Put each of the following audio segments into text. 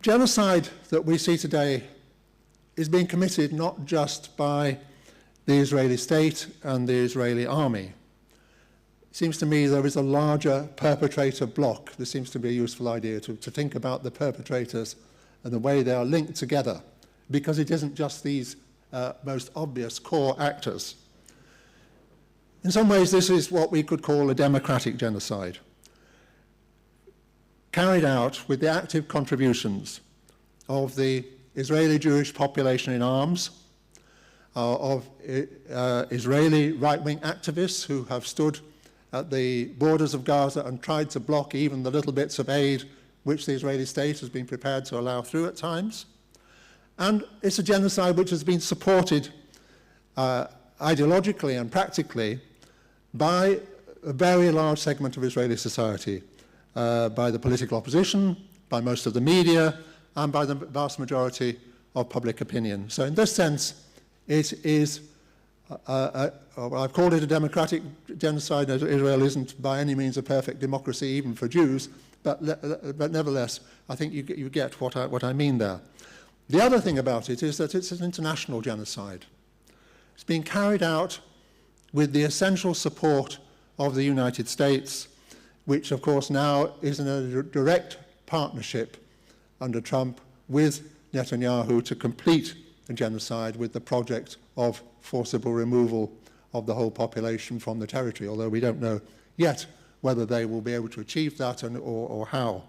genocide that we see today is being committed not just by the Israeli state and the Israeli army. It seems to me there is a larger perpetrator block. This seems to be a useful idea to think about the perpetrators and the way they are linked together, because it isn't just these most obvious core actors. In some ways, this is what we could call a democratic genocide, carried out with the active contributions of the Israeli Jewish population in arms, of Israeli right-wing activists who have stood at the borders of Gaza and tried to block even the little bits of aid which the Israeli state has been prepared to allow through at times. And it's a genocide which has been supported ideologically and practically by a very large segment of Israeli society, by the political opposition, by most of the media, and by the vast majority of public opinion. So in this sense, it is, I've called it a democratic genocide. Israel isn't by any means a perfect democracy, even for Jews, but nevertheless, I think you get what I mean there. The other thing about it is that it's an international genocide. It's being carried out with the essential support of the United States, which of course now is in a direct partnership under Trump with Netanyahu to complete the genocide with the project of forcible removal of the whole population from the territory, although we don't know yet whether they will be able to achieve that or how.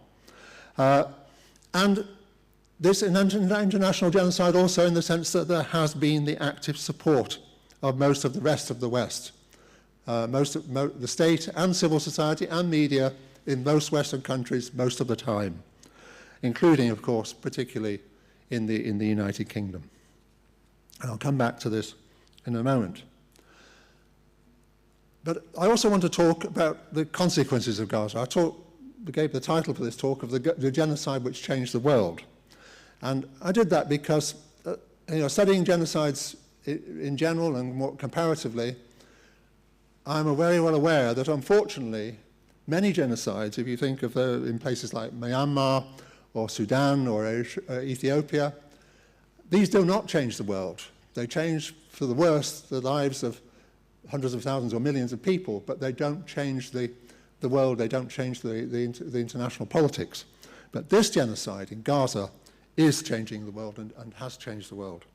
And this is an international genocide also in the sense that there has been the active support of most of the rest of the West. The state and civil society and media in most Western countries most of the time, including, of course, particularly in the United Kingdom. And I'll come back to this in a moment. But I also want to talk about the consequences of Gaza. I gave the title for this talk of the genocide which changed the world. And I did that because studying genocides in general and more comparatively, I'm very well aware that unfortunately many genocides, if you think of in places like Myanmar or Sudan or Ethiopia, these do not change the world. They change for the worse the lives of hundreds of thousands or millions of people, but they don't change the world, they don't change the international politics. But this genocide in Gaza is changing the world and has changed the world.